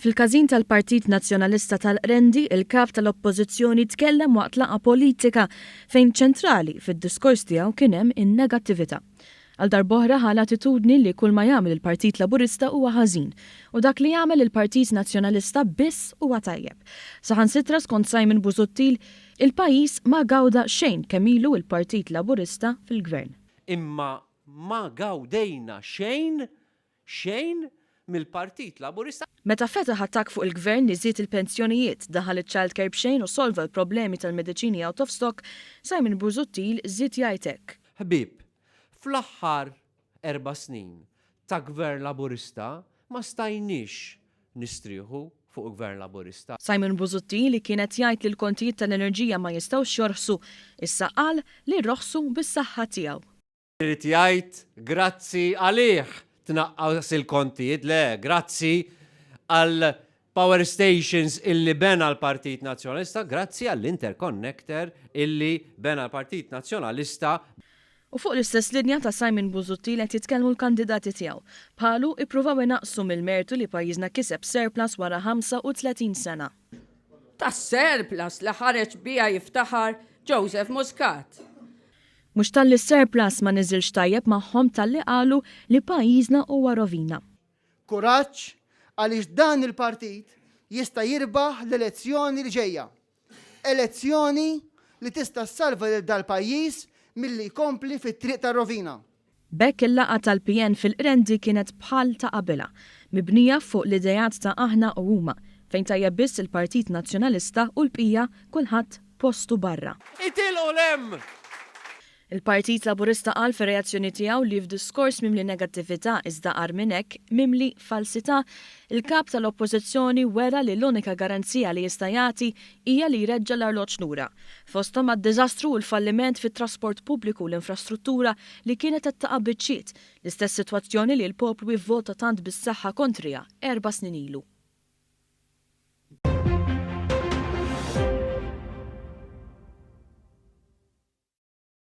Fil-każin tal-Partit Nazzjonalista tal-Qrendi, il-kap tal-Oppożizzjoni tkellem waqt laqa politika fejn ċentrali fid-diskors tiegħu kien hemm in-negattività. Għal darb'oħra ħal attitudni li kull ma jagħmel il-Partit Laburista huwa ħażin u dak li jagħmel il-Partit Nazzjonalista biss huwa tajjeb. Saħansitra skont Simon Busuttil, il-pajjiż ma gawda xejn kemm ilu il-Partit Laburista fil-Gvern. Imma ma gawdejna xejn mill-Partit Laburista. Meta fetaħ attakk fuq il-Gvern li żied il-pensjonijiet, daħal iċ-child care b'xejn u solva l-problemi tal-mediċini out of stock, Simon Busuttil żied jgħid hekk. Ħbib, fl-aħħar 4 snin ta' Gvern Laburista ma stajniex nistrieħu fuq Gvern Laburista. Simon Busuttil li kienet jgħid li l-kontijiet tal-enerġija ma jistgħux jorħsu, issa qal li rroħsu bis-saħħa tiegħu. Irid jgħid grazzi għalih tnaqqas il-kontijiet, le, grazzi għal power stations illi bena l-Partit Nazzjonalista, grazzi għall-interconnector illi bena l-Partit Nazzjonalista. U fuq l-istess linja ta' Simon Busuttil qed jitkellmu l-kandidati tiegħu. Bħalu ippruvaw inaqsu mill-mertu li pajjiżna kiseb surplus wara 35 sena. Tas-surplus li ħareġ biha jiftaħar Joseph Muscat. Mhux tal-li surplus ma niżilx tajjeb magħhom tal-li qalu li pajjiżna huwa rovina. Kuraġġ għaliex dan il-partit jista' jirbaħ l-elezzjoni li ġejja. Elezzjoni li tista' ssalva lil dal-pajjiż milli jkompli fit-triq tar-rovina. Bekk il-laqa tal-PN fil-Qrendi kienet bħal ta' qabilha, mibnija fuq l-idejat ta' aħna u huma, fejn tajjeb biss il-Partit Nazzjonalista u l-bqija kulħadd postu barra. Itilqu lem! Il-Partit Laburista qal fir-reazzjoni tiegħu li f'diskors mimli negattività iżda qar minn hekk mimli falsità, il-kap tal-Oppożizzjoni wera li l-unika garanzija li jista' jagħti hija li jreġġa l-arloġġ lura. Fosthom għad-diżastru u l-falliment fit-trasport pubbliku u l-infrastruttura li kienet qed taqa' biċċiet, l-istess sitwazzjoni li l-poplu jivvota tant bis-saħħa kontrija 4 snin ilu.